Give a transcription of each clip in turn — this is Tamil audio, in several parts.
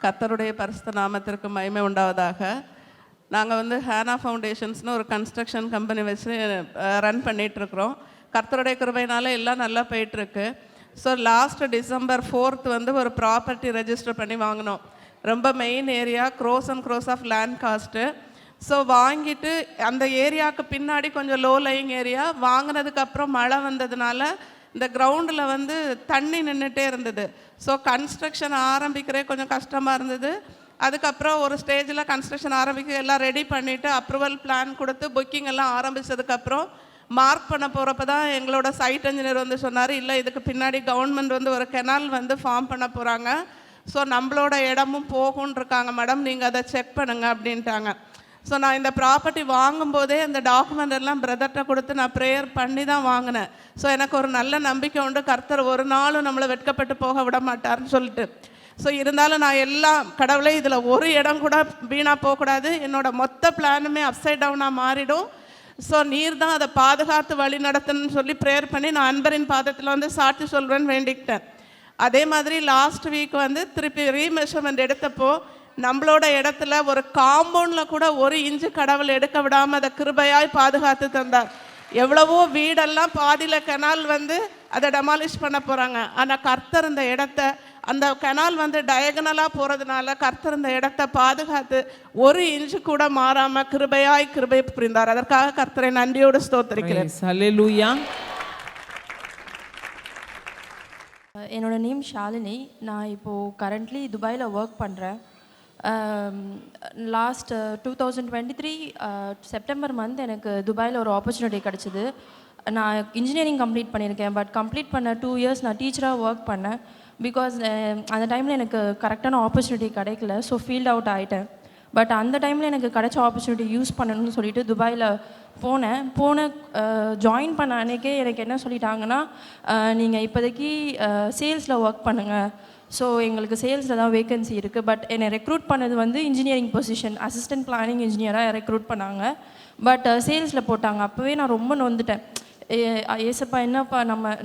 கர்த்தருடைய பரிசுத்த நாமத்திற்கு மகிமை உண்டாவதாக. நாங்கள் வந்து ஹேனா ஃபவுண்டேஷன்ஸ்னு ஒரு கன்ஸ்ட்ரக்ஷன் கம்பெனி வச்சு ரன் பண்ணிகிட்ருக்குறோம். கர்த்தருடைய கிருபையினால எல்லாம் நல்லா போயிட்டுருக்கு. ஸோ லாஸ்ட் December 4th வந்து ஒரு ப்ராப்பர்ட்டி ரெஜிஸ்டர் பண்ணி வாங்கினோம். ரொம்ப main area, cross and cross of land cost. So வாங்கிட்டு அந்த ஏரியாவுக்கு பின்னாடி கொஞ்சம் லோ லையிங் ஏரியா. வாங்கினதுக்கப்புறம் மழை வந்ததுனால இந்த கிரவுண்டில் வந்து தண்ணி நின்றுட்டே இருந்தது. ஸோ கன்ஸ்ட்ரக்ஷன் ஆரம்பிக்கிறே கொஞ்சம் கஷ்டமாக இருந்தது. அதுக்கப்புறம் ஒரு ஸ்டேஜில் கன்ஸ்ட்ரக்ஷன் ஆரம்பிக்க எல்லாம் ரெடி பண்ணிவிட்டு அப்ரூவல் பிளான் கொடுத்து புக்கிங் எல்லாம் ஆரம்பித்ததுக்கப்புறம் மார்க் பண்ண போகிறப்ப தான் எங்களோட சைட் இன்ஜினியர் வந்து சொன்னார், இல்லை இதுக்கு பின்னாடி கவர்மெண்ட் வந்து ஒரு கெனால் வந்து ஃபார்ம் பண்ண போகிறாங்க, ஸோ நம்மளோட இடமும் போகும்னு இருக்காங்க மேடம், நீங்கள் அதை செக் பண்ணுங்க அப்படின்ட்டாங்க. ஸோ நான் இந்த ப்ராப்பர்ட்டி வாங்கும்போதே அந்த டாக்குமெண்ட் எல்லாம் பிரதர்கிட்ட கொடுத்து நான் ப்ரேயர் பண்ணி தான் வாங்கினேன். ஸோ எனக்கு ஒரு நல்ல நம்பிக்கை உண்டு, கர்த்தர் ஒரு நாளும் நம்மளை வெட்கப்பட்டு போக விட மாட்டார்னு சொல்லிட்டு. ஸோ இருந்தாலும் நான் எல்லாம் கடவுளே இதில் ஒரு இடம் கூட வீணாக போகக்கூடாது, என்னோடய மொத்த பிளானுமே அப்சைட் டவுனாக மாறிடும், ஸோ நீர் தான் அதை பாதுகாத்து வழி நடத்தணும்னு சொல்லி ப்ரேயர் பண்ணி நான் அன்பரின் பாதத்தில் வந்து சாட்சி சொல்வேன்னு வேண்டிக்கிட்டேன். அதே மாதிரி லாஸ்ட் வீக் வந்து திருப்பி ரீமெஷர்மெண்ட் எடுத்தப்போ நம்மளோட இடத்துல ஒரு காம்பவுண்டில் கூட 1 இன்ச்சு கடவுள் எடுக்க விடாமல் அதை கிருபையாய் பாதுகாத்து தந்தார். எவ்வளவோ வீடெல்லாம் பாதியில் கெனால் வந்து அதை டெமாலிஷ் பண்ண போகிறாங்க, ஆனால் கர்த்தர் இந்த இடத்த, அந்த கெனால் வந்து டயகனலாக போகிறதுனால கர்த்தர் இந்த இடத்த பாதுகாத்து 1 இன்ச்சு கூட மாறாமல் கிருபையாய் கிருபை புரிந்தார். அதற்காக கர்த்தரை நன்றியோடு ஸ்தோத்திரிக்கிறேன். ஹல்லேலூயா. என்னோட நேம் ஷாலினி. நான் இப்போது கரண்ட்லி துபாயில் ஒர்க் பண்ணுறேன். லாஸ்ட் 2023 செப்டம்பர் மந்த் எனக்கு துபாயில் ஒரு ஆப்பர்ச்சுனிட்டி கிடச்சிது. நான் இன்ஜினியரிங் கம்ப்ளீட் பண்ணியிருக்கேன், பட் கம்ப்ளீட் பண்ண 2 இயர்ஸ் நான் டீச்சராக ஒர்க் பண்ணேன். பிகாஸ் அந்த டைமில் எனக்கு கரெக்டான ஆப்பர்ச்சுனிட்டி கிடைக்கல, ஸோ ஃபீல்ட் அவுட் ஆகிட்டேன். பட் அந்த டைமில் எனக்கு கிடைச்ச ஆப்பர்ச்சுனிட்டி யூஸ் பண்ணணும்னு சொல்லிட்டு துபாயில் போன ஜாயின் பண்ண அன்றைக்கே எனக்கு என்ன சொல்லிட்டாங்கன்னா, நீங்கள் இப்போதைக்கு சேல்ஸில் ஒர்க் பண்ணுங்கள், ஸோ எங்களுக்கு சேல்ஸில் தான் வேக்கன்சி இருக்குது. பட் என்னை ரெக்ரூட் பண்ணது வந்து இன்ஜினியரிங் பொசிஷன், அசிஸ்டன்ட் பிளானிங் இன்ஜினியராக ரெக்ரூட் பண்ணாங்க. பட் சேல்ஸில் போட்டாங்க. அப்போவே நான் ரொம்ப நொந்துட்டேன். ஏசப்பா என்னப்பா,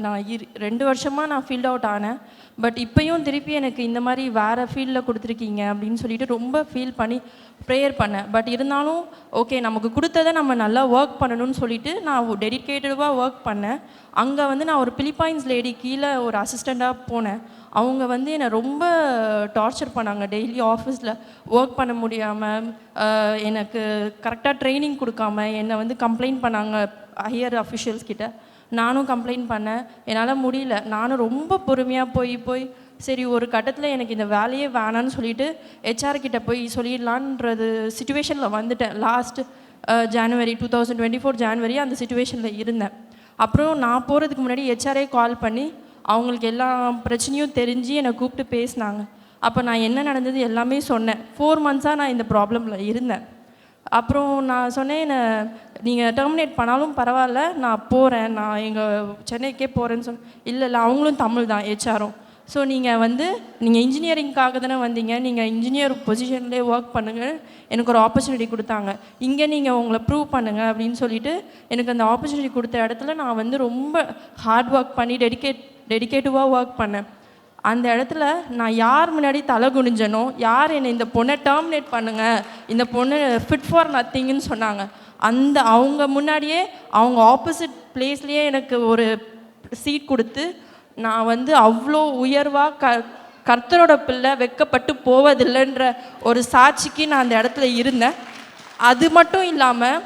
நான் 2 வருஷமாக நான் ஃபீல்ட் அவுட் ஆனேன், பட் இப்போயும் திருப்பி எனக்கு இந்த மாதிரி வேறு ஃபீல்டில் கொடுத்துருக்கீங்க அப்படின்னு சொல்லிட்டு ரொம்ப ஃபீல் பண்ணி ப்ரேயர் பண்ணேன். பட் இருந்தாலும் ஓகே, நமக்கு கொடுத்ததை நம்ம நல்லா ஒர்க் பண்ணணும்னு சொல்லிட்டு நான் டெடிக்கேட்டடாக ஒர்க் பண்ணேன். அங்கே வந்து நான் ஒரு பிலிப்பைன்ஸ் லேடி கீழே ஒரு அசிஸ்டண்ட்டாக போனேன். அவங்க வந்து என்னை ரொம்ப டார்ச்சர் பண்ணாங்க. டெய்லி ஆஃபீஸில் ஒர்க் பண்ண முடியாமல், எனக்கு கரெக்டாக ட்ரைனிங் கொடுக்காம என்னை வந்து கம்ப்ளைண்ட் பண்ணாங்க ஹையர் அஃபிஷியல்ஸ் கிட்ட. நானும் கம்ப்ளைண்ட் பண்ணேன், என்னால் முடியல. நானும் ரொம்ப பொறுமையாக போய் சரி ஒரு கட்டத்தில் எனக்கு இந்த வேலையே வேணான்னு சொல்லிட்டு ஹெச்ஆர் கிட்ட போய் சொல்லிடலான்றது சுச்சுவேஷனில் வந்துட்டேன். லாஸ்ட் ஜனவரி 2024 ஜனவரி அந்த சுச்சுவேஷனில் இருந்தேன். அப்புறம் நான் போகிறதுக்கு முன்னாடி ஹெச்ஆரே கால் பண்ணி அவங்களுக்கு எல்லா பிரச்சனையும் தெரிஞ்சு என்னை கூப்பிட்டு பேசினாங்க. அப்போ நான் என்ன நடந்தது எல்லாமே சொன்னேன். 4 மந்த்ஸாக நான் இந்த ப்ராப்ளமில் இருந்தேன். அப்புறம் நான் சொன்னேன், நீங்கள் டெர்மினேட் பண்ணாலும் பரவாயில்ல, நான் போகிறேன், நான் எங்கள் சென்னைக்கே போகிறேன்னு சொன்னேன். இல்லை அவங்களும் தமிழ் தான் ஹெச்ஆரும். ஸோ நீங்கள் இன்ஜினியரிங்காக தானே வந்தீங்க, நீங்கள் இன்ஜினியர் பொசிஷன்லேயே ஒர்க் பண்ணுங்கள், எனக்கு ஒரு ஆப்பர்ச்சுனிட்டி கொடுத்தாங்க, இங்கே நீங்கள் உங்களை ப்ரூவ் பண்ணுங்கள் அப்படின்னு சொல்லிட்டு எனக்கு அந்த ஆப்பர்ச்சுனிட்டி கொடுத்த இடத்துல நான் வந்து ரொம்ப ஹார்ட் ஒர்க் பண்ணி டெடிக்கேட்டிவாக ஒர்க் பண்ணேன். அந்த இடத்துல நான் யார் முன்னாடி தலை குனிஞ்சனோ, யார் என்னை இந்த பொண்ணை டெர்மினேட் பண்ணுங்கள், இந்த பொண்ணு ஃபிட் ஃபார் நத்திங்னு சொன்னாங்க, அவங்க முன்னாடியே அவங்க ஆப்போசிட் பிளேஸ்லேயே எனக்கு ஒரு சீட் கொடுத்து நான் வந்து அவ்வளோ உயர்வாக கர்த்தரோட பிள்ளை வெட்கப்பட்டு போவதில்லைன்ற ஒரு சாட்சிக்கு நான் அந்த இடத்துல இருந்தேன். அது மட்டும் இல்லாமல்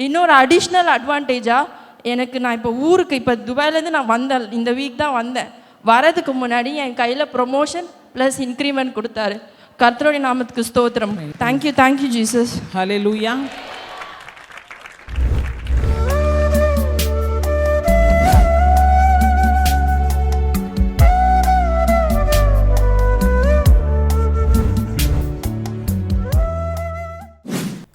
இன்னொரு அடிஷ்னல் அட்வான்டேஜாக எனக்கு, நான் இப்போ துபாயிலேருந்து நான் வந்தேன், இந்த வீக் தான் வந்தேன். வரதுக்கு முன்னாடி என் கையில் ப்ரொமோஷன் ப்ளஸ் இன்க்ரிமெண்ட் கொடுத்தாரு. கர்த்தருடைய நாமத்துக்கு ஸ்தோத்திரம். Thank you Jesus. ஹல்லேலூயா.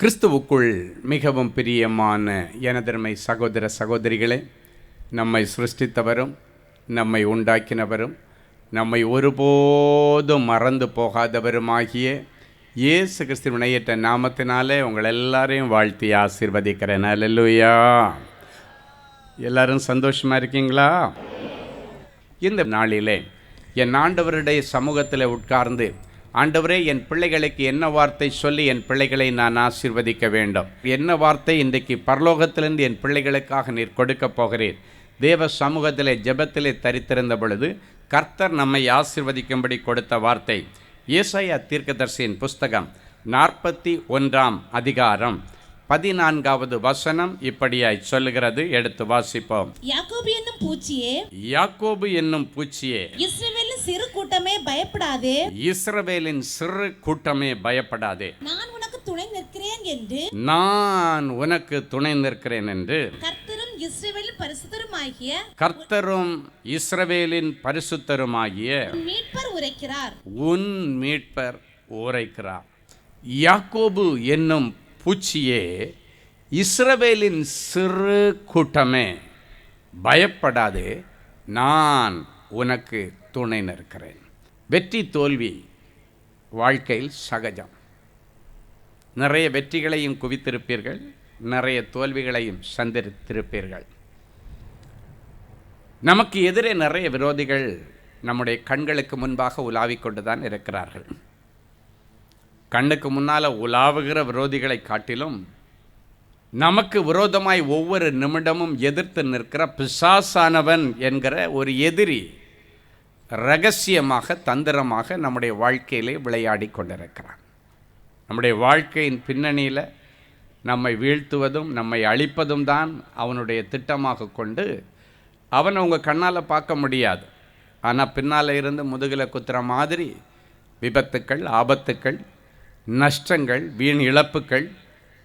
கிறிஸ்துவுக்குள் மிகவும் பிரியமான எனதருமை சகோதர சகோதரிகளே, நம்மை சிருஷ்டித்தவரும் நம்மை உண்டாக்கினவரும் நம்மை ஒருபோதும் மறந்து போகாதவருமாகிய இயேசு கிறிஸ்துவின் இணையற்ற நாமத்தினாலே உங்கள் எல்லாரையும் வாழ்த்தி ஆசீர்வதிக்கிறேன். அல்லேலூயா. எல்லாரும் சந்தோஷமாக இருக்கீங்களா? இந்த நாளிலே என் ஆண்டவருடைய சமூகத்தில் உட்கார்ந்து ஆண்டவரே, என் பிள்ளைகளுக்கு என்ன வார்த்தை சொல்லி என் பிள்ளைகளை நான் ஆசீர்வதிக்க வேண்டும், என்ன வார்த்தை இன்றைக்கு பரலோகத்திலிருந்து என் பிள்ளைகளுக்காக நீர் கொடுக்க போகிறீர். தேவ சமூகத்திலே ஜெபத்திலே தரித்திருந்த பொழுது கர்த்தர் நம்மை ஆசீர்வதிக்கும்படி கொடுத்த வார்த்தை ஏசாயா தீர்க்கதரிசியின் புஸ்தகம் 41ஆம் அதிகாரம் 14வது வசனம் இப்படியாய் சொல்லுகிறது. எடுத்து வாசிப்போம். யாக்கோபு என்னும் பூச்சியே, யாக்கோபு என்னும் பூச்சியே, இஸ்ரவேலின் சிறு கூட்டமே பயப்படாதே, இஸ்ரவேலின் சிறு கூட்டமே பயப்படாதே, நான் உனக்கு துணை நிற்கிறேன் என்று, நான் உனக்கு துணை நிற்கிறேன் என்று கர்த்தரும் இஸ்ரவேலின் பரிசுத்தருமாகிய கர்த்தரும் இஸ்ரவேலின் பரிசுத்தருமாகிய மீட்பர் உரைக்கிறார். உன் மீட்பர் உரைக்கிறார். யாக்கோபு என்னும் பூச்சியே, இஸ்ரவேலின் சிறு கூட்டமே பயப்படாதே, நான் உனக்கு துணை நிற்கிறேன். வெற்றி தோல்வி வாழ்க்கையில் சகஜம். நிறைய வெற்றிகளையும் குவித்திருப்பீர்கள், நிறைய தோல்விகளையும் சந்தித்திருப்பீர்கள். நமக்கு எதிரே நிறைய விரோதிகள் நம்முடைய கண்களுக்கு முன்பாக உலாவிக் கொண்டு தான் இருக்கிறார்கள். கண்ணுக்கு முன்னால் உலாவுகிற விரோதிகளை காட்டிலும் நமக்கு விரோதமாய் ஒவ்வொரு நிமிடமும் எதிர்த்து நிற்கிற பிசாசானவன் என்கிற ஒரு எதிரி இரகசியமாக தந்திரமாக நம்முடைய வாழ்க்கையிலே விளையாடி கொண்டிருக்கிறான். நம்முடைய வாழ்க்கையின் பின்னணியில் நம்மை வீழ்த்துவதும் நம்மை அழிப்பதும் தான் அவனுடைய திட்டமாக கொண்டு அவனை உங்கள் கண்ணால் பார்க்க முடியாது. ஆனால் பின்னால் இருந்து முதுகில் குத்துற மாதிரி விபத்துக்கள், ஆபத்துக்கள், நஷ்டங்கள், வீண் இழப்புகள்,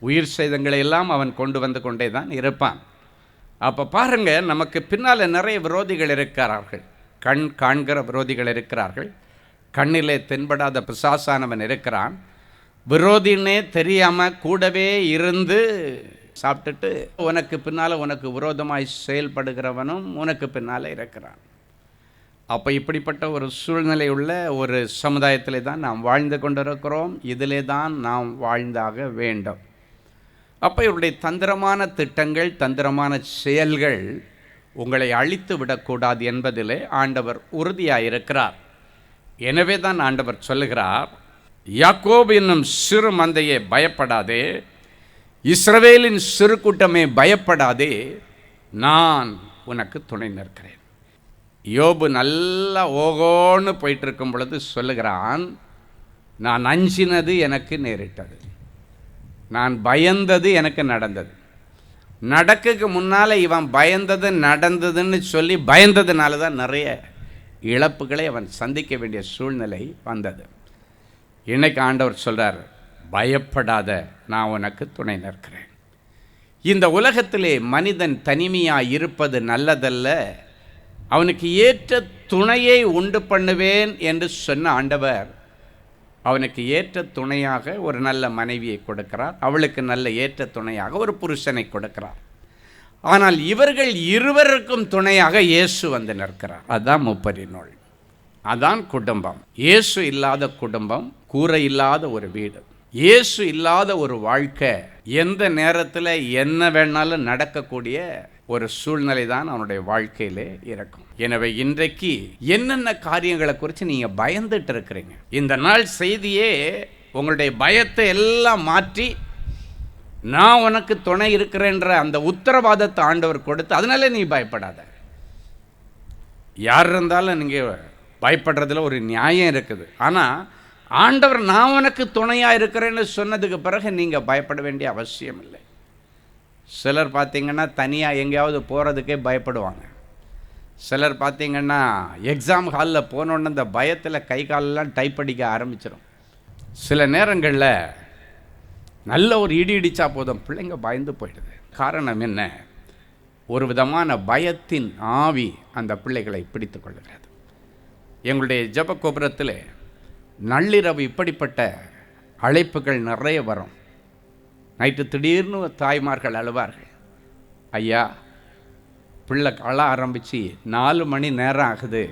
உயிர் சேதங்களை எல்லாம் அவன் கொண்டு வந்து கொண்டே தான் இருப்பான். அப்போ பாருங்கள், நமக்கு பின்னால் நிறைய விரோதிகள் இருக்கிறார்கள். கண் காண்கிற விரோதிகள் இருக்கிறார்கள். கண்ணிலே தென்படாத பிசாசானவன் இருக்கிறான். விரோதினே தெரியாமல் கூடவே இருந்து சாப்பிட்டுட்டு உனக்கு பின்னால் உனக்கு விரோதமாய் செயல்படுகிறவனும் உனக்கு பின்னால் இருக்கிறான். அப்போ இப்படிப்பட்ட ஒரு சூழ்நிலை உள்ள ஒரு சமுதாயத்திலே தான் நாம் வாழ்ந்து கொண்டிருக்கிறோம். இதிலே தான் நாம் வாழ்ந்தாக வேண்டும். அப்போ இவருடைய தந்திரமான திட்டங்கள், தந்திரமான செயல்கள் உங்களை அழித்து விடக்கூடாது என்பதிலே ஆண்டவர் உறுதியாக இருக்கிறார். எனவே தான் ஆண்டவர் சொல்லுகிறார், யாக்கோபு என்னும் சிறு மந்தையே பயப்படாதே, இஸ்ரவேலின் சிறு கூட்டமே பயப்படாதே, நான் உனக்கு துணை நிற்கிறேன். யோபு நல்லா ஓகோன்னு போயிட்டு இருக்கும் பொழுது சொல்லுகிறான், நான் அஞ்சினது எனக்கு நேரிட்டது, நான் பயந்தது எனக்கு நடந்தது. நடக்குக்கு முன்னால் இவன் பயந்தது நடந்ததுன்னு சொல்லி பயந்ததுனால தான் நிறைய இழப்புகளை அவன் சந்திக்க வேண்டிய சூழ்நிலை வந்தது. இன்னைக்கு ஆண்டவர் சொல்கிறார், பயப்படாத, நான் உனக்கு துணை நிற்கிறேன். இந்த உலகத்திலே மனிதன் தனிமையாக இருப்பது நல்லதல்ல, அவனுக்கு ஏற்ற துணையை உண்டு பண்ணுவேன் என்று சொன்ன ஆண்டவர் அவனுக்கு ஏற்ற துணையாக ஒரு நல்ல மனைவியை கொடுக்கிறார். அவளுக்கு நல்ல ஏற்ற துணையாக ஒரு புருஷனை கொடுக்கிறார். ஆனால் இவர்கள் இருவருக்கும் துணையாக இயேசு வந்து நிற்கிறார். அதுதான் முப்பரி நூல், அதான் குடும்பம். இயேசு இல்லாத குடும்பம் கூரை இல்லாத ஒரு வீடு. இயேசு இல்லாத ஒரு வாழ்க்கை எந்த நேரத்தில் என்ன வேணாலும் நடக்கக்கூடிய ஒரு சூழ்நிலை தான் அவனுடைய வாழ்க்கையிலே இருக்கும். எனவே இன்றைக்கு என்னென்ன காரியங்களை குறித்து நீங்கள் பயந்துட்டு இருக்கிறீங்க, இந்த நாள் செய்தியே உங்களுடைய பயத்தை எல்லாம் மாற்றி நான் உனக்கு துணை இருக்கிறேன்ற அந்த உத்தரவாதத்தை ஆண்டவர் கொடுத்து, அதனால நீ பயப்படாத. யார் இருந்தாலும் நீங்கள் பயப்படுறதுல ஒரு நியாயம் இருக்குது. ஆனால் ஆண்டவர் நான் உனக்கு துணையாக இருக்கிறேன்னு சொன்னதுக்கு பிறகு நீங்கள் பயப்பட வேண்டிய அவசியம் இல்லை. சிலர் பார்த்திங்கன்னா தனியாக எங்கேயாவது போகிறதுக்கே பயப்படுவாங்க. சிலர் பார்த்திங்கன்னா எக்ஸாம் ஹாலில் போனோன்னு அந்த பயத்தில் கை காலெல்லாம் டைப் அடிக்க ஆரம்பிச்சிடும். சில நேரங்களில் நல்ல ஒரு இடி இடித்தா போதும் பிள்ளைங்க பயந்து போயிடுது. காரணம் என்ன? ஒரு விதமான பயத்தின் ஆவி அந்த பிள்ளைகளை பிடித்து கொள்கிறது. எங்களுடைய ஜெப கோபுரத்தில் நள்ளிரவு இப்படிப்பட்ட அழைப்புகள் நிறைய வரும். நைட்டு திடீர்னு தாய்மார்கள் அழுவார்கள், ஐயா பிள்ளை அழ ஆரம்பித்து 4 மணி நேரம் ஆகுது,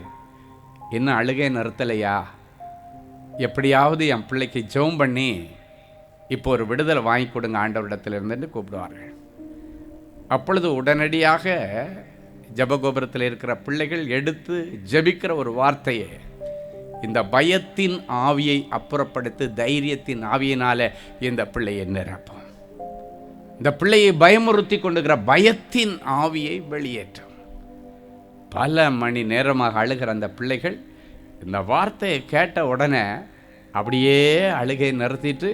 இன்னும் அழுகை நிறுத்தலையா, எப்படியாவது என் பிள்ளைக்கு ஜெபம் பண்ணி இப்போ ஒரு விடுதலை வாங்கி கொடுங்க ஆண்டவரிடத்திலிருந்து கூப்பிடுவார்கள். அப்பொழுது உடனடியாக ஜெபகோபுரத்தில் இருக்கிற பிள்ளைகள் எடுத்து ஜெபிக்கிற ஒரு வார்த்தையை இந்த பயத்தின் ஆவியை அப்புறப்படுத்தி தைரியத்தின் ஆவியினால இந்த பிள்ளையை நிரப்பும். இந்த பிள்ளையை பயமுறுத்தி கொண்டுகிற பயத்தின் ஆவியை வெளியேற்றும். பல மணி நேரமாக அழுகிற அந்த பிள்ளைகள் இந்த வார்த்தையை கேட்ட உடனே அப்படியே அழுகை நிறுத்திட்டு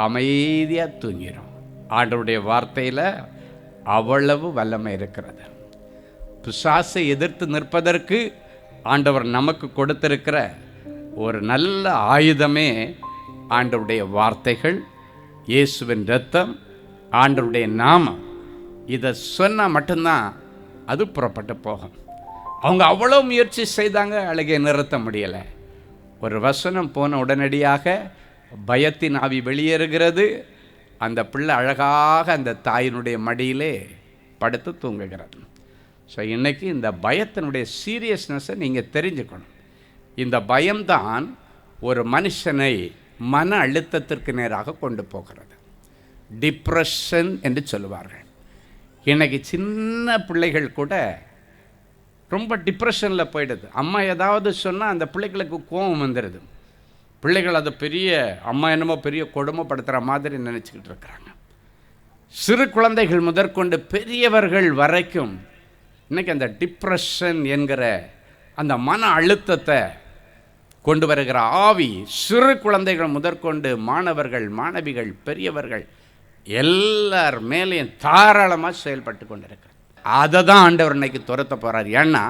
அமைதியாக தூங்கிடும். ஆண்டவருடைய வார்த்தையில் அவ்வளவு வல்லமை இருக்கிறது. பிசாசை எதிர்த்து நிற்பதற்கு ஆண்டவர் நமக்கு கொடுத்திருக்கிற ஒரு நல்ல ஆயுதமே ஆண்டவருடைய வார்த்தைகள், இயேசுவின் இரத்தம், ஆண்டவருடைய நாமம். இதை சொன்னால் மட்டும்தான் அது புறப்பட்டு போகும். அவங்க அவ்வளோ முயற்சி செய்தாங்க, அழுகை நிறுத்த முடியலை. ஒரு வசனம் போன உடனடியாக பயத்தின் ஆவி வெளியேறுகிறது. அந்த பிள்ளை அழகாக அந்த தாயினுடைய மடியிலே படுத்து தூங்குகிறது. ஸோ இன்றைக்கி இந்த பயத்தினுடைய சீரியஸ்னஸை நீங்கள் தெரிஞ்சுக்கணும். இந்த பயம்தான் ஒரு மனுஷனை மன அழுத்தத்திற்கு நேராக கொண்டு போகிறது. டிப்ரெஷன் என்று சொல்லுவார்கள். இன்றைக்கி சின்ன பிள்ளைகள் கூட ரொம்ப டிப்ரெஷனில் போயிடுது. அம்மா ஏதாவது சொன்னால் அந்த பிள்ளைகளுக்கு கோபம் வந்துடுது. பிள்ளைகள் அதை பெரிய அம்மா என்னமோ பெரிய கொடுமைப்படுத்துகிற மாதிரி நினச்சிக்கிட்டு இருக்கிறாங்க. சிறு குழந்தைகள் முதற்கொண்டு பெரியவர்கள் வரைக்கும் இன்றைக்கி அந்த டிப்ரெஷன் என்கிற அந்த மன அழுத்தத்தை கொண்டு வருகிற ஆவி சிறு குழந்தைகள் முதற்கொண்டு மாணவர்கள், மாணவிகள், பெரியவர்கள் எல்லார் மேலேயும் தாராளமாக செயல்பட்டு கொண்டிருக்கிறது. அதை தான் ஆண்டவர் இன்னைக்கு துரத்த போகிறார். ஏன்னா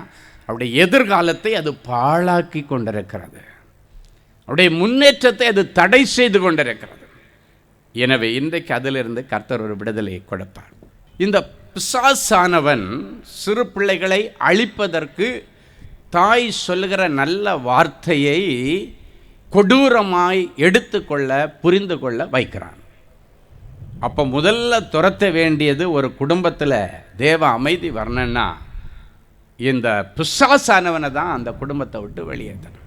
அவருடைய எதிர்காலத்தை அது பாழாக்கி கொண்டிருக்கிறது. அவருடைய முன்னேற்றத்தை அது தடை செய்து கொண்டிருக்கிறது. எனவே இன்றைக்கு அதிலிருந்து கர்த்தர் ஒரு விடுதலையை கொடுப்பார். இந்த பிசாசானவன் சிறு பிள்ளைகளை அழிப்பதற்கு தாய் சொல்லுகிற நல்ல வார்த்தையை கொடூரமாய் எடுத்துக்கொள்ள, புரிந்து கொள்ள வைக்கிறான். அப்போ முதல்ல துரத்த வேண்டியது, ஒரு குடும்பத்தில் தேவ அமைதி வரணுன்னா இந்த பிசாசானவனை தான் அந்த குடும்பத்தை விட்டு வெளியேற்றணும்.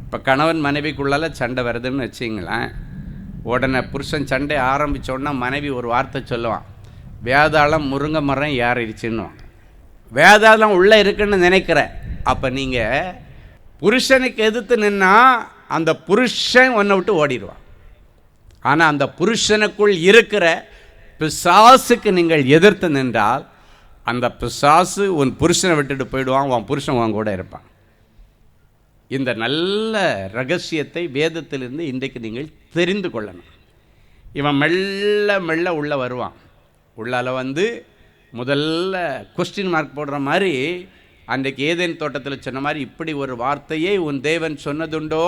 இப்போ கணவன் மனைவிக்குள்ளால சண்டை வருதுன்னு வச்சிங்களேன், உடனே புருஷன் சண்டை ஆரம்பித்தோன்னா மனைவி ஒரு வார்த்தை சொல்லுவான், வேதாளம் முருங்கை மரம் ஏறிடுச்சுன்னுவான். வேதாளம் உள்ளே இருக்குன்னு நினைக்கிறேன். அப்போ நீங்கள் புருஷனுக்கு எதிர்த்து நின்னா அந்த புருஷன் உன்னை விட்டு ஓடிடுவான். ஆனால் அந்த புருஷனுக்குள் இருக்கிற பிசாசுக்கு நீங்கள் எதிர்த்து நின்றால் அந்த பிசாசு உன் புருஷனை விட்டுட்டு போயிடுவான், உன் புருஷன் உன் கூட இருப்பான். இந்த நல்ல ரகசியத்தை வேதத்திலிருந்து இன்றைக்கு நீங்கள் தெரிந்து கொள்ளணும். இவன் மெல்ல மெல்ல உள்ளே வருவான். உள்ளால் வந்து முதல்ல கொஸ்டின் மார்க் போடுற மாதிரி அன்றைக்கு ஏதேன் தோட்டத்தில் சொன்ன மாதிரி, இப்படி ஒரு வார்த்தையை உன் தேவன் சொன்னதுண்டோ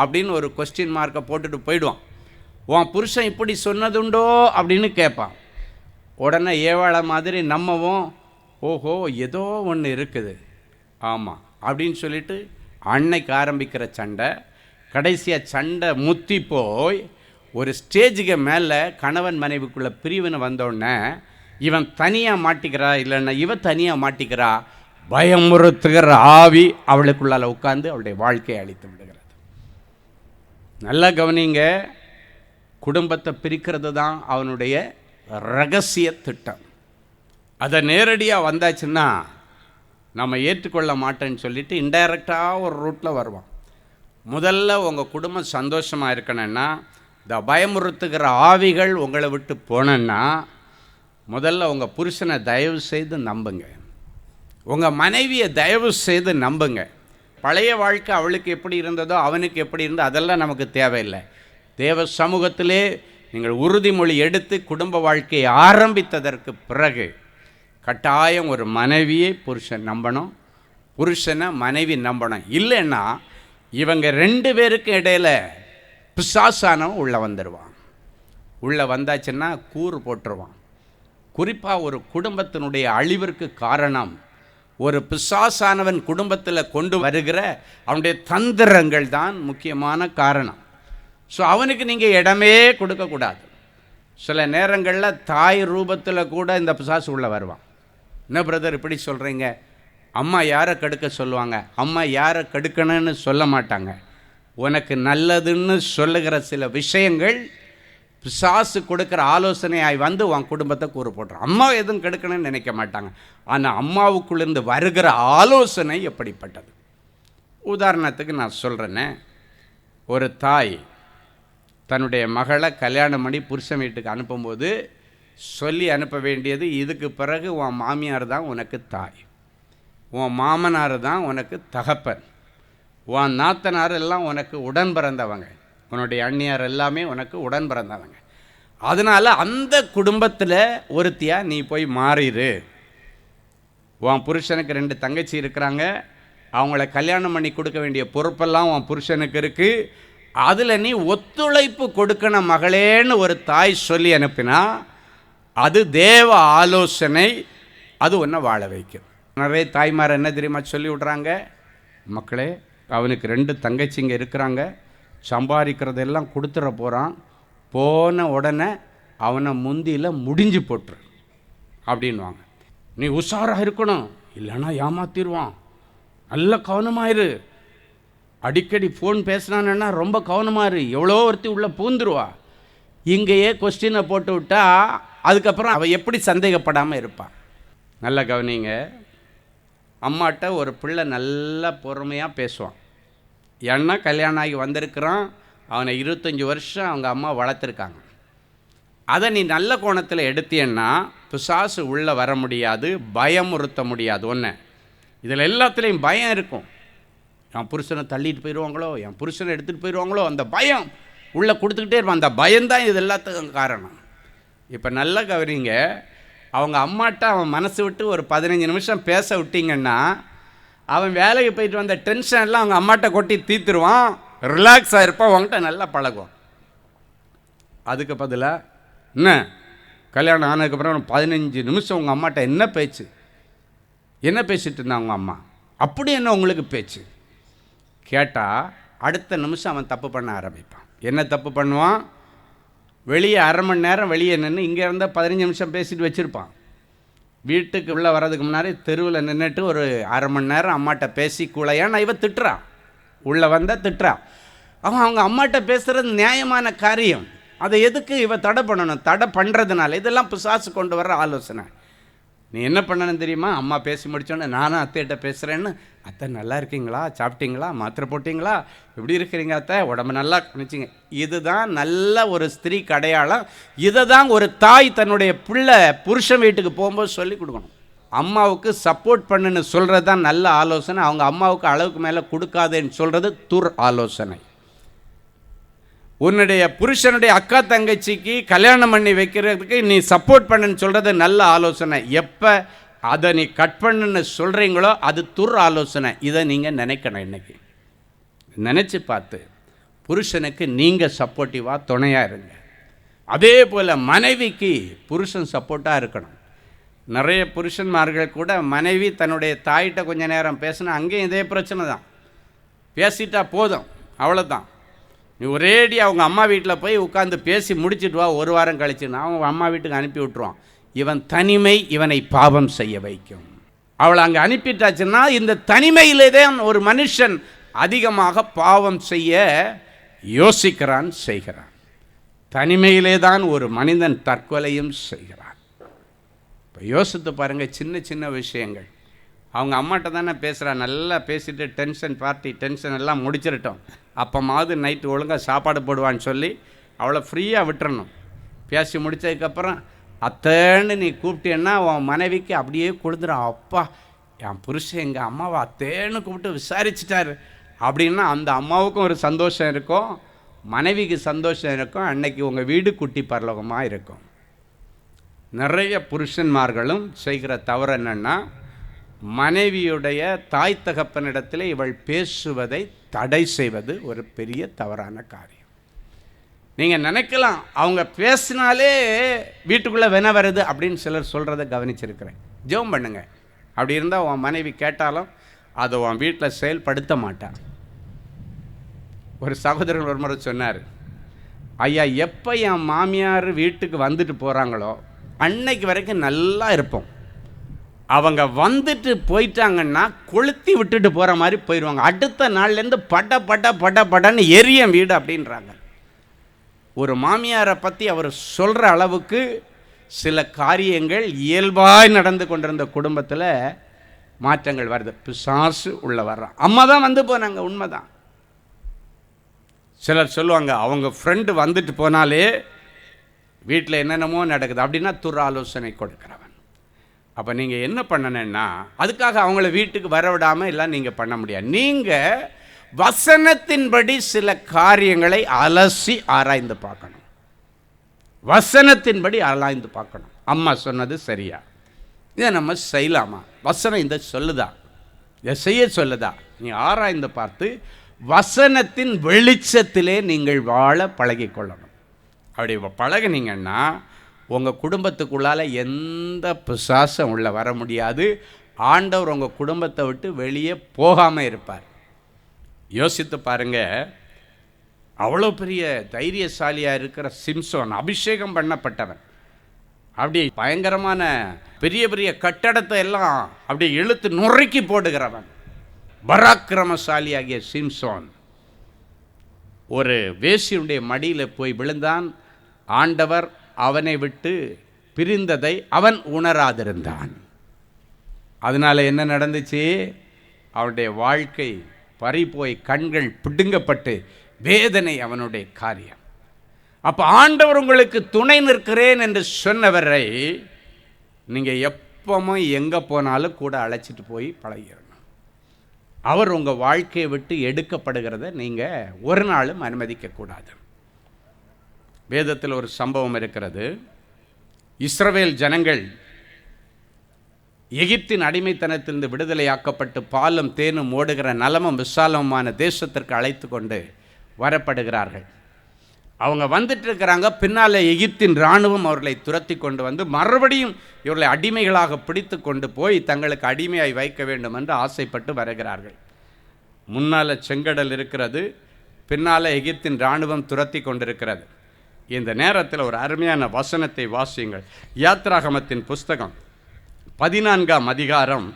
அப்படின்னு ஒரு கொஸ்டின் மார்க்கை போட்டுட்டு போயிடுவான். உன் புருஷன் இப்படி சொன்னதுண்டோ அப்படின்னு கேட்பான். உடனே ஏவாளை மாதிரி நம்மவும் ஓஹோ ஏதோ ஒன்று இருக்குது ஆமாம் அப்படின்னு சொல்லிட்டு அன்னைக்கு ஆரம்பிக்கிற சண்டை, கடைசியாக சண்டை முத்தி போய் ஒரு ஸ்டேஜுக்கு மேலே கணவன் மனைவிக்குள்ளே பிரிவுன்னு வந்தோடனே இவன் தனியாக மாட்டிக்கிறா, இல்லைன்னா இவன் தனியாக மாட்டிக்கிறா, பயமுறுத்துகிற ஆவி அவளுக்குள்ளால் உட்கார்ந்து அவளுடைய வாழ்க்கையை அழித்து விடுகிறது. நல்லா கவனிங்க, குடும்பத்தை பிரிக்கிறது தான் அவனுடைய ரகசிய திட்டம். அதை நேரடியாக வந்தாச்சுன்னா நம்ம ஏற்றுக்கொள்ள மாட்டேன்னு சொல்லிட்டு இன்டைரக்டாக ஒரு ரூட்டில் வருவான். முதல்ல உங்கள் குடும்பம் சந்தோஷமாக இருக்கணும்னா, இந்த பயமுறுத்துகிற ஆவிகள் உங்களை விட்டு போனேன்னா, முதல்ல உங்கள் புருஷனை தயவு செய்து நம்புங்க, உங்கள் மனைவியை தயவு செய்து நம்புங்க. பழைய வாழ்க்கை அவளுக்கு எப்படி இருந்ததோ அவனுக்கு எப்படி இருந்தோ அதெல்லாம் நமக்கு தேவையில்லை. தேவ சமூகத்திலே நீங்கள் உறுதிமொழி எடுத்து குடும்ப வாழ்க்கையை ஆரம்பித்ததற்கு பிறகு கட்டாயம் ஒரு மனைவியை புருஷன் நம்பணும், புருஷனை மனைவி நம்பணும். இல்லைன்னா இவங்க ரெண்டு பேருக்கு இடையில் பிசாசானவன் உள்ளே வந்துடுவான். உள்ளே வந்தாச்சுன்னா கூறு போட்டுருவான். குறிப்பாக ஒரு குடும்பத்தினுடைய அழிவிற்கு காரணம் ஒரு பிசாசானவன் குடும்பத்தில் கொண்டு வருகிற அவனுடைய தந்திரங்கள் தான் முக்கியமான காரணம். ஸோ அவனுக்கு நீங்கள் இடமே கொடுக்கக்கூடாது. சில நேரங்களில் தாய் ரூபத்தில் கூட இந்த பிசாசு உள்ளே வருவான். என்ன பிரதர் இப்படி சொல்கிறீங்க? அம்மா யாரை கெடுக்க சொல்லுவாங்க, அம்மா யாரை கெடுக்கணும்னு சொல்ல மாட்டாங்க. உனக்கு நல்லதுன்னு சொல்லுகிற சில விஷயங்கள் பிசாசு கொடுக்குற ஆலோசனையாய் வந்து உன் குடும்பத்தை கூறு போட்டுரும். அம்மா எதுவும் கெடுக்கணும்னு நினைக்க மாட்டாங்க. ஆனால் அம்மாவுக்குள்ளேருந்து வருகிற ஆலோசனை எப்படிப்பட்டது? உதாரணத்துக்கு நான் சொல்கிறேன்னே, ஒரு தாய் தன்னுடைய மகளை கல்யாணம் பண்ணி புருஷன் வீட்டுக்கு அனுப்பும்போது சொல்லி அனுப்ப வேண்டியது, இதுக்கு பிறகு உன் மாமியார் தான் உனக்கு தாய், உன் மாமனார் தான் உனக்கு தகப்பன், உன் நாத்தனார் எல்லாம் உனக்கு உடன் பிறந்தவங்க, உன்னுடைய அண்ணியார் எல்லாமே உனக்கு உடன் பிறந்தவங்க. அதனால் அந்த குடும்பத்தில் ஒருத்தியாக நீ போய் மாறிடு. உன் புருஷனுக்கு 2 தங்கச்சி இருக்கிறாங்க, அவங்கள கல்யாணம் பண்ணி கொடுக்க வேண்டிய பொறுப்பெல்லாம் உன் புருஷனுக்கு இருக்குது, அதில் நீ ஒத்துழைப்பு கொடுக்கணும் மகளேன்னு ஒரு தாய் சொல்லி அனுப்பினா அது தேவ ஆலோசனை, அது ஒன்றை வாழ வைக்கும். நிறைய தாய்மார் என்ன தெரியுமா சொல்லி விட்றாங்க, மக்களே அவனுக்கு 2 தங்கச்சிங்க இருக்கிறாங்க, சம்பாதிக்கிறதெல்லாம் கொடுத்துட போகிறான், போன உடனே அவனை முந்தியில் முடிஞ்சு போட்டுரு அப்படின்வாங்க. நீ உஷாராக இருக்கணும், இல்லைன்னா ஏமாத்திடுவான், நல்ல கவனமாயிரு, அடிக்கடி ஃபோன் பேசினான்னா ரொம்ப கவனமாயிரு, எவ்வளோ ஒருத்தி உள்ளே பூந்துருவா. இங்கேயே கொஸ்டினை போட்டு விட்டா அதுக்கப்புறம் அவள் எப்படி சந்தேகப்படாமல் இருப்பாள். நல்ல கவனிங்க, அம்மாட்ட ஒரு பிள்ளை நல்லா பொறுமையாக பேசுவான். ஏன்னா கல்யாணம் ஆகி வந்திருக்கிறான், அவனை 25 வருஷம் அவங்க அம்மா வளர்த்துருக்காங்க. அதை நீ நல்ல கோணத்தில் எடுத்தீன்னா பிசாசு உள்ளே வர முடியாது, பயமுறுத்த முடியாது. ஒன்று, இதில் எல்லாத்துலேயும் பயம் இருக்கும். என் புருஷனை தள்ளிட்டு போயிடுவாங்களோ, என் புருஷனை எடுத்துகிட்டு போயிடுவாங்களோ, அந்த பயம் உள்ளே கொடுத்துக்கிட்டே இருப்பான். அந்த பயம்தான் இது எல்லாத்துக்கும் காரணம். இப்போ நல்ல கவனிங்க, அவங்க அம்மாட்ட அவன் மனசு விட்டு ஒரு 15 நிமிஷம் பேச விட்டிங்கன்னா அவன் வேலைக்கு போயிட்டு வந்த டென்ஷன்லாம் அவங்க அம்மாட்ட கொட்டி தீர்த்துருவான், ரிலாக்ஸாக இருப்பான், அவங்ககிட்ட நல்லா பழகுவான். அதுக்கு பதிலாக என்ன கல்யாணம் ஆனதுக்கப்புறம் 15 நிமிஷம் உங்கள் அம்மாட்ட என்ன பேச்சு, என்ன பேசிகிட்டு இருந்தாங்க உங்கள் அம்மா, அப்படி என்ன உங்களுக்கு பேச்சு கேட்டால் அடுத்த நிமிஷம் அவன் தப்பு பண்ண ஆரம்பிப்பான். என்ன தப்பு பண்ணுவான், வெளியே 1/2 மணி நேரம் வெளியே நின்று இங்கே இருந்தால் 15 நிமிஷம் பேசிட்டு வச்சுருப்பான். வீட்டுக்கு உள்ளே வர்றதுக்கு முன்னாடி தெருவில் நின்றுட்டு ஒரு 1/2 மணி நேரம் அம்மாட்ட பேசி கூட, ஏன்னா இவன் திட்டுறான், உள்ளே வந்தால் திட்டுறான். அவன் அவங்க அம்மாட்ட பேசுகிறது நியாயமான காரியம், அதை எதுக்கு இவ தடை பண்ணணும்? தடை பண்ணுறதுனால இதெல்லாம் பிசாசு கொண்டு வர்ற ஆலோசனை. நீ என்ன பண்ணணும் தெரியுமா, அம்மா பேசி முடித்தோன்னே நானும் அத்தைகிட்ட பேசுகிறேன்னு, அத்தை நல்லா இருக்கீங்களா, சாப்பிட்டீங்களா, மாத்திரை போட்டிங்களா, எப்படி இருக்கிறீங்க அத்தை, உடம்பு நல்லா நினச்சிங்க. இதுதான் நல்ல ஒரு ஸ்திரீக்கு அடையாளம். இதை தான் ஒரு தாய் தன்னுடைய பிள்ளை புருஷன் வீட்டுக்கு போகும்போது சொல்லி கொடுக்கணும். அம்மாவுக்கு சப்போர்ட் பண்ணுன்னு சொல்கிறது தான் நல்ல ஆலோசனை, அவங்க அம்மாவுக்கு அளவுக்கு மேலே கொடுக்காதேன்னு சொல்கிறது துர் ஆலோசனை. உன்னுடைய புருஷனுடைய அக்கா தங்கச்சிக்கு கல்யாணம் பண்ணி வைக்கிறதுக்கு நீ சப்போர்ட் பண்ணுன்னு சொல்கிறது நல்ல ஆலோசனை. எப்போ அதை நீ கட் பண்ணுன்னு சொல்கிறீங்களோ அது துர் ஆலோசனை. இதை நீங்கள் நினைக்கணும். இன்றைக்கி நினச்சி பார்த்து புருஷனுக்கு நீங்கள் சப்போர்ட்டிவாக துணையாக இருங்க. அதே போல் மனைவிக்கு புருஷன் சப்போர்ட்டாக இருக்கணும். நிறைய புருஷன்மார்கள் கூட மனைவி தன்னுடைய தாயிட்ட கொஞ்சம் நேரம் பேசினா அங்கேயும் இதே பிரச்சனை தான், பேசிட்டா போதும் அவ்வளோதான். நீ ஒரேடி அவங்க அம்மா வீட்டில் போய் உட்காந்து பேசி முடிச்சுட்டு வா, 1 வாரம் கழிச்சுன்னா அவங்க அம்மா வீட்டுக்கு அனுப்பி விட்டுருவான். இவன் தனிமை இவனை பாவம் செய்ய வைக்கும். அவளை அங்கே அனுப்பிட்டாச்சுன்னா இந்த தனிமையிலே தான் ஒரு மனுஷன் அதிகமாக பாவம் செய்ய யோசிக்கிறான், செய்கிறான். தனிமையிலே தான் ஒரு மனிதன் தற்கொலையும் செய்கிறான். இப்போ யோசித்து பாருங்கள், சின்ன சின்ன விஷயங்கள். அவங்க அம்மாட்ட தானே பேசுகிறான், நல்லா பேசிட்டு டென்ஷன் எல்லாம் முடிச்சிடட்டும், அப்போமாவது நைட்டு ஒழுங்காக சாப்பாடு போடுவான்னு சொல்லி அவளை ஃப்ரீயாக விட்டுறணும். பேசி முடித்ததுக்கப்புறம் அத்தைன்னு நீ கூப்பிட்டேன்னா உன் மனைவிக்கு அப்படியே கொடுத்துடும். அப்பா என் புருஷன் எங்கள் அம்மாவை அத்தேன்னு கூப்பிட்டு விசாரிச்சிட்டாரு அப்படின்னா அந்த அம்மாவுக்கும் ஒரு சந்தோஷம் இருக்கும், மனைவிக்கு சந்தோஷம் இருக்கும், அன்னைக்கு உங்கள் வீடு குட்டி பரலோகமாக இருக்கும். நிறைய புருஷன்மார்களும் செய்கிற தவறு என்னென்னா, மனைவியுடைய தாய் தகப்பனிடத்தில் இவள் பேசுவதை தடை செய்வது ஒரு பெரிய தவறான காரியம். நீங்கள் நினைக்கலாம் அவங்க பேசினாலே வீட்டுக்குள்ளே வென வருது அப்படின்னு சிலர் சொல்கிறத கவனிச்சிருக்கிறேன். ஜெபம் பண்ணுங்க, அப்படி இருந்தால் உன் மனைவி கேட்டாலும் அதை உன் வீட்டில் செயல்படுத்த மாட்டான். ஒரு சகோதரர் ஒரு முறை சொன்னார், ஐயா எப்போ என் மாமியார் வீட்டுக்கு வந்துட்டு போகிறாங்களோ அன்னைக்கு வரைக்கும் நல்லா இருப்போம், அவங்க வந்துட்டு போயிட்டாங்கன்னா கொளுத்தி விட்டுட்டு போகிற மாதிரி போயிடுவாங்க, அடுத்த நாள்லேருந்து படன்னு எரியும் வீடு அப்படின்றாங்க. ஒரு மாமியாரை பற்றி அவர் சொல்கிற அளவுக்கு சில காரியங்கள் இயல்பாய் நடந்து கொண்டிருந்த குடும்பத்தில் மாற்றங்கள் வருது. பிசாசு உள்ள வர்றான். அம்மா தான் வந்து போனாங்க, உண்மைதான். சிலர் சொல்லுவாங்க, அவங்க ஃப்ரெண்டு வந்துட்டு போனாலே வீட்டில் என்னென்னமோ நடக்குது அப்படின்னா ஆலோசனை கொடுக்குறவன். அப்போ நீங்கள் என்ன பண்ணணுன்னா, அதுக்காக அவங்கள வீட்டுக்கு வரவிடாமல் எல்லாம் நீங்கள் பண்ண முடியாது. நீங்கள் வசனத்தின்படி சில காரியங்களை அலசி ஆராய்ந்து பார்க்கணும். வசனத்தின்படி ஆராய்ந்து பார்க்கணும். அம்மா சொன்னது சரியா, இதை நம்ம செய்யலாமா, வசனம் இந்த சொல்லுதா, இதை செய்ய சொல்லுதா, நீ ஆராய்ந்து பார்த்து வசனத்தின் வெளிச்சத்திலே நீங்கள் வாழ பழகிக்கொள்ளணும். அப்படி பழகினீங்கன்னா உங்கள் குடும்பத்துக்குள்ளால் எந்த பிசாசும் உள்ள வர முடியாது. ஆண்டவர் உங்கள் குடும்பத்தை விட்டு வெளியே போகாமல் இருப்பார். யோசித்து பாருங்க, அவ்வளோ பெரிய தைரியசாலியாக இருக்கிற சிம்சோன், அபிஷேகம் பண்ணப்பட்டவன், அப்படி பயங்கரமான பெரிய பெரிய கட்டடத்தை எல்லாம் அப்படி இழுத்து நுறுக்கி போடுகிறவன், பராக்கிரமசாலியாகிய சிம்சோன் ஒரு வேசியுடைய மடியில் போய் விழுந்தான். ஆண்டவர் அவனை விட்டு பிரிந்ததை அவன் உணராதிருந்தான். அதனால் என்ன நடந்துச்சு? அவனுடைய வாழ்க்கை பறிபோய் கண்கள் பிடுங்கப்பட்டு வேதனை அவனுடைய காரியம். அப்போ ஆண்டவர் உங்களுக்கு துணை நிற்கிறேன் என்று சொன்னவரை நீங்கள் எப்பவும் எங்கே போனாலும் கூட அழைச்சிட்டு போய் பழகிடணும். அவர் உங்கள் வாழ்க்கையை விட்டு எடுக்கப்படுகிறத நீங்கள் ஒரு நாளும் அனுமதிக்கக்கூடாது. வேதத்தில் ஒரு சம்பவம் இருக்கிறது. இஸ்ரவேல் ஜனங்கள் எகிப்தின் அடிமைத்தனத்திலிருந்து விடுதலையாக்கப்பட்டு பாலும் தேனும் ஓடுகிற நலமும் விசாலமுமான தேசத்திற்கு அழைத்து கொண்டு வரப்படுகிறார்கள். அவங்க வந்துட்டு இருக்கிறாங்க. பின்னால் எகிப்தின் இராணுவம் அவர்களை துரத்தி கொண்டு வந்து மறுபடியும் இவர்களை அடிமைகளாக பிடித்து கொண்டு போய் தங்களுக்கு அடிமையாய் வைக்க வேண்டும் என்று ஆசைப்பட்டு வருகிறார்கள். முன்னால் செங்கடல் இருக்கிறது, பின்னால் எகிப்தின் இராணுவம் துரத்தி கொண்டிருக்கிறது. இந்த நேரத்தில் ஒரு அருமையான வசனத்தை வாசியுங்கள். யாத்ராகமத்தின் புஸ்தகம் 14ஆம் அதிகாரம்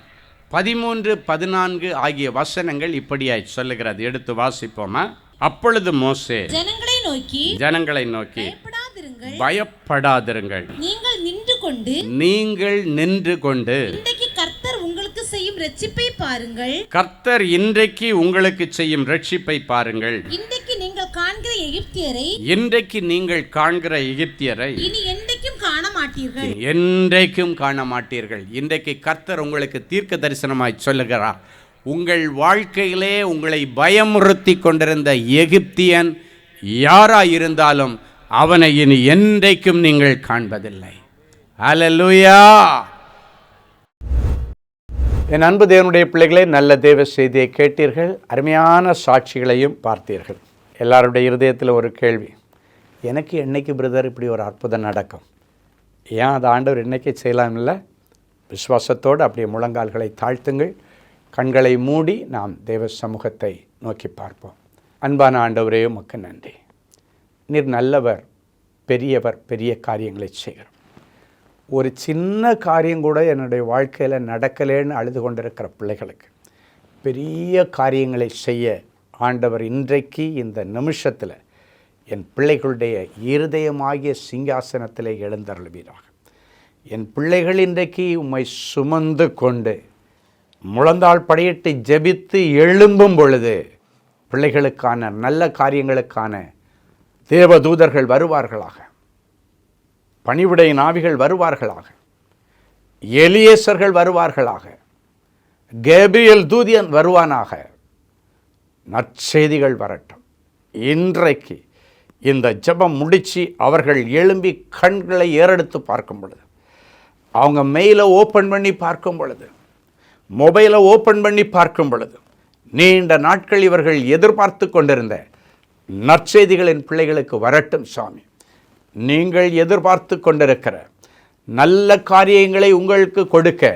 13, 14 ஆகிய வசனங்கள் இப்படியாய் சொல்லுகிறது. எடுத்து வாசிப்போமா? அப்பொழுது மோசே ஜனங்களை நோக்கி பயப்படாதிருங்கள், நீங்கள் நின்று கொண்டு கர்த்தர் உங்களுக்கு செய்யும் ரட்சிப்பை பாருங்கள். கர்த்தர் இன்றைக்கு உங்களுக்கு செய்யும் ரட்சிப்பை பாருங்கள். இன்றைக்கு நீங்கள் காண்கிற எகிப்தியரை இனி என்றைக்கும் காண மாட்டீர்கள். என்றைக்கும் காண மாட்டீர்கள். இன்றைக்கு கர்த்தர் உங்களுக்கு தீர்க்க தரிசனமாய் சொல்லுகிறார். உங்கள் வாழ்க்கையிலே உங்களை பயமுறுத்தி கொண்டிருந்த எகிப்தியன் யாராயிருந்தாலும் அவனை இனி என்றைக்கும் நீங்கள் காண்பதில்லை. அல்லேலூயா. என் அன்பு தேவனுடைய பிள்ளைகளே, நல்ல தேவ செய்தியை கேட்டீர்கள். அருமையான சாட்சிகளையும் பார்த்தீர்கள். எல்லாருடைய இருதயத்தில் ஒரு கேள்வி, எனக்கு என்னைக்கு பிரதர் இப்படி ஒரு அற்புதம் நடக்கும்? ஏன் அது ஆண்டவர் என்னைக்கு செய்யலாம் இல்லை? விசுவாசத்தோடு அப்படியே முழங்கால்களை தாழ்த்துங்கள். கண்களை மூடி நாம் தேவ சமூகத்தை நோக்கி பார்ப்போம். அன்பான ஆண்டவரே, உமக்கு நன்றி. நீர் நல்லவர், பெரியவர், பெரிய காரியங்களை செய்கிறோம். ஒரு சின்ன காரியம் கூட என்னுடைய வாழ்க்கையில் நடக்கலேன்னு அழுது கொண்டிருக்கிற பிள்ளைகளுக்கு பெரிய காரியங்களை செய்ய ஆண்டவர் இன்றைக்கு இந்த நிமிஷத்தில் என் பிள்ளைகளுடைய இருதயமாகிய சிங்காசனத்தில் எழுந்தருள்வீராக. என் பிள்ளைகள் இன்றைக்கு உம்மை சுமந்து கொண்டு முழந்தாள் படியிட்டு ஜெபித்து எழும்பும் பொழுது பிள்ளைகளுக்கான நல்ல காரியங்களுக்கான தேவதூதர்கள் வருவார்களாக, பணிவிடை நாவிகள் வருவார்களாக, எலியேசர்கள் வருவார்களாக, கேப்ரியல் தூதியன் வருவானாக. நற்செய்திகள் வரட்டும். இன்றைக்கு இந்த ஜெபம் முடித்து அவர்கள் எழும்பி கண்களை ஏறெடுத்து பார்க்கும் பொழுது, அவங்க மெயிலை ஓப்பன் பண்ணி பார்க்கும் பொழுது, மொபைலை ஓப்பன் பண்ணி பார்க்கும் பொழுது, நீண்ட நாட்கள் இவர்கள் எதிர்பார்த்து கொண்டிருந்த நற்செய்திகளின் பிள்ளைகளுக்கு வரட்டும் சாமி. நீங்கள் எதிர்பார்த்து கொண்டிருக்கிற நல்ல காரியங்களை உங்களுக்கு கொடுக்க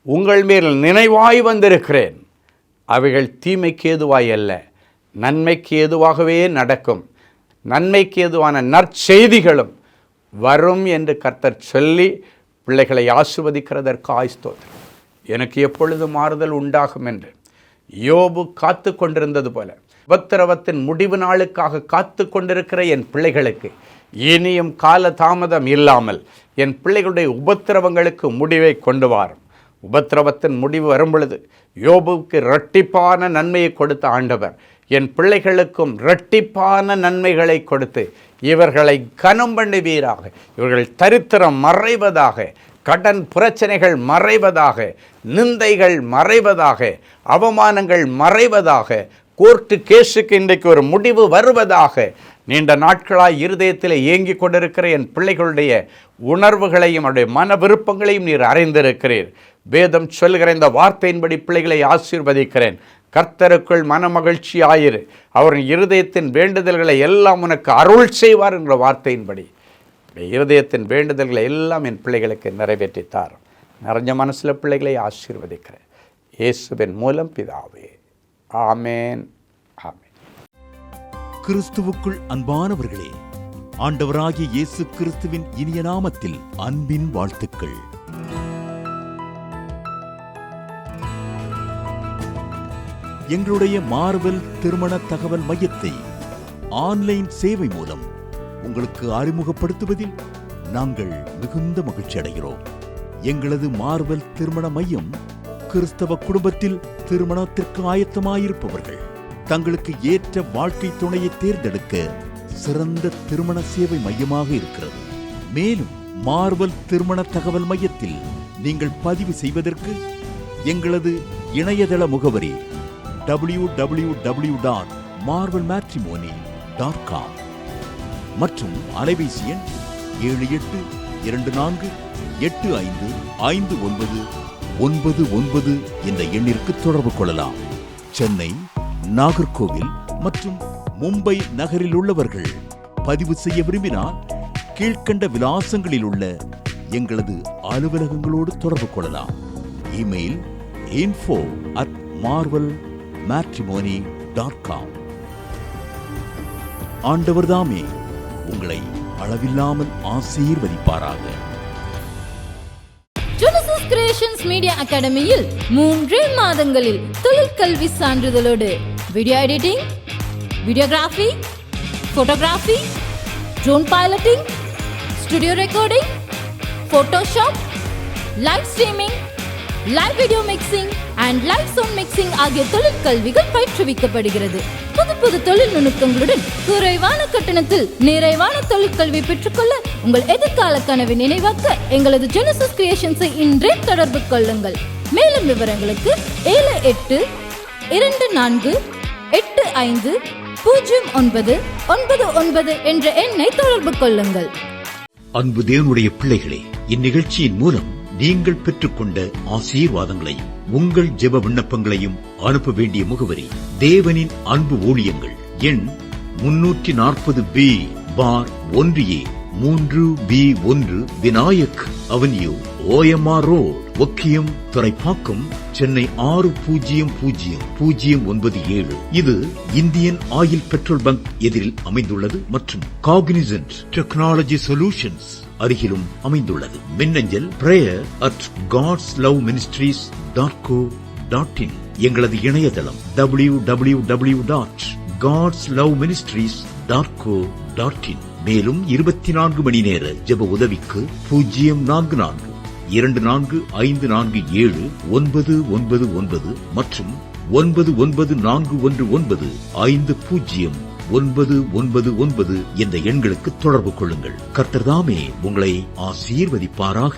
உங்கள் மேல் நினைவாய் வந்திருக்கிறேன். அவைகள் தீமைக்கு ஏதுவாய் அல்ல, நன்மைக்கு ஏதுவாகவே நடக்கும். நன்மைக்கு ஏதுவான நற்செய்திகளும் வரும் என்று கர்த்தர் சொல்லி பிள்ளைகளை ஆசீர்வதிக்கிறதற்கு ஸ்தோத்திரம். எனக்கு எப்பொழுது மாறுதல் உண்டாகும் என்று யோபு காத்து கொண்டிருந்தது போல உபத்திரவத்தின் முடிவு நாளுக்காக காத்து கொண்டிருக்கிற என் பிள்ளைகளுக்கு இனியும் கால தாமதம் இல்லாமல் என் பிள்ளைகளுடைய உபத்திரவங்களுக்கு முடிவை கொண்டு வாரும். உபத்திரவத்தின் முடிவு வரும் பொழுது யோபுவுக்கு இரட்டிப்பான நன்மையை கொடுத்த ஆண்டவர் என் பிள்ளைகளுக்கும் இரட்டிப்பான நன்மைகளை கொடுத்து இவர்களை கனம் பண்ணுவீராக, இவர்கள் தரித்திரம் மறைவதாக, கடன் பிரச்சனைகள் மறைவதாக, நிந்தைகள் மறைவதாக, அவமானங்கள் மறைவதாக, கோர்ட்டு கேஸுக்கு இன்றைக்கு ஒரு முடிவு வருவதாக. நீண்ட நாட்களாய் இருதயத்தில் ஏங்கிக் கொண்டிருக்கிற என் பிள்ளைகளுடைய உணர்வுகளையும் அவருடைய மன விருப்பங்களையும் நீர் அறிந்திருக்கிறீர். வேதம் சொல்கிற இந்த வார்த்தையின்படி பிள்ளைகளை ஆசீர்வதிக்கிறேன். கர்த்தருக்குள் மனமகிழ்ச்சி ஆயிரு, அவரின் இருதயத்தின் வேண்டுதல்களை எல்லாம் உனக்கு அருள் செய்வார் என்ற வார்த்தையின்படி இருதயத்தின் வேண்டுதல்களை எல்லாம் என் பிள்ளைகளுக்கு நிறைவேற்றித்தார். நிறைஞ்ச மனசில் பிள்ளைகளை ஆசீர்வதிக்கிறேன் இயேசுவின் மூலம் பிதாவே, ஆமேன், ஆமேன். கிறிஸ்துவுக்குள் அன்பானவர்களே, ஆண்டவராகிய இயேசு கிறிஸ்துவின் இனிய நாமத்தில் அன்பின் வாழ்த்துக்கள். எங்களுடைய மார்வெல் திருமண தகவல் மையத்தை ஆன்லைன் சேவை மூலம் உங்களுக்கு அறிமுகப்படுத்துவதில் நாங்கள் மிகுந்த மகிழ்ச்சி அடைகிறோம். எங்களது மார்வெல் திருமண மையம் கிறிஸ்தவ குடும்பத்தில் திருமணத்திற்கு ஆயத்தமாயிருப்பவர்கள் தங்களுக்கு ஏற்ற வாழ்க்கை துணையை தேர்ந்தெடுக்க சிறந்த திருமண சேவை மையமாக இருக்கிறது. மேலும் மார்வெல் திருமண தகவல் மையத்தில் நீங்கள் பதிவு செய்வதற்கு எங்களது இணையதள முகவரி www.marvelmatrimony.com மற்றும் அலைபேசி எண் 7824855999 என்ற எண்ணிற்கு தொடர்பு கொள்ளலாம். சென்னை, நாகர்கோவில் மற்றும் மும்பை நகரில் உள்ளவர்கள் பதிவு செய்ய விரும்பினால் கீழ்க்கண்ட விலாசங்களில் உள்ள எங்களது அலுவலகங்களோடு தொடர்பு கொள்ளலாம். Email info@marvelmatrimony.com. ஆண்டவர்தாமே உங்களை அளவில்லாமல் ஆசீர்வதிப்பாராக. ஜெனசிஸ் கிரியேஷன்ஸ் மீடியா அகாடமியில் 3 மாதங்களில் தொழிற்கல்வி சான்றிதழோடு video editing, videography, photography, drone piloting, studio recording, Photoshop, live streaming, live video mixing and live sound mixing ஆகிய தொழிற்கல்விகள் பயிற்றுவிக்கப்படுகிறது. புது தொழில் நுணுக்கங்களுடன் குறைவான கட்டணத்தில் நிறைவான தொழிற்கல்வி பெற்றுக்கொள்ள உங்கள் எதிர்கால கனவை நினைவாக்க எங்களது ஜெனசிஸ் கிரியேஷன்ஸை இன்றே தொடர்பு கொள்ளுங்கள். மேலும் விவரங்களுக்கு 7824850999 என்ற எண்ணை தொடர்பு கொள்ளுங்கள். அன்பு தேவனுடைய பிள்ளைகளே, இந்நிகழ்ச்சியின் மூலம் நீங்கள் பெற்றுக்கொண்ட ஆசீர்வாதங்களையும் உங்கள் ஜெப விண்ணப்பங்களையும் அனுப்ப வேண்டிய முகவரி தேவனின் அன்பு ஊழியங்கள், எண் 340B பார் 1A 3B1 Vinayak avenue, OMR road, Okkiyam, Thoraipakkam, Chennai 600097. இது இந்தியன் ஆயில் பெட்ரோல் பங்க் எதிரில் அமைந்துள்ளது மற்றும் காக்னிசன்ட் டெக்னாலஜி சொல்யூஷன்ஸ் அருகிலும் அமைந்துள்ளது. மின்னஞ்சல் prayer@godsloveministries.co.in. எங்களது இணையதளம் www.godsloveministries.co.in. மேலும் 24 மணி நேர ஜெப உதவிக்கு 04454547999 மற்றும் 9941950999 என்ற எண்களுக்கு தொடர்பு கொள்ளுங்கள். கர்த்தர் தாமே உங்களை ஆசீர்வதிப்பாராக.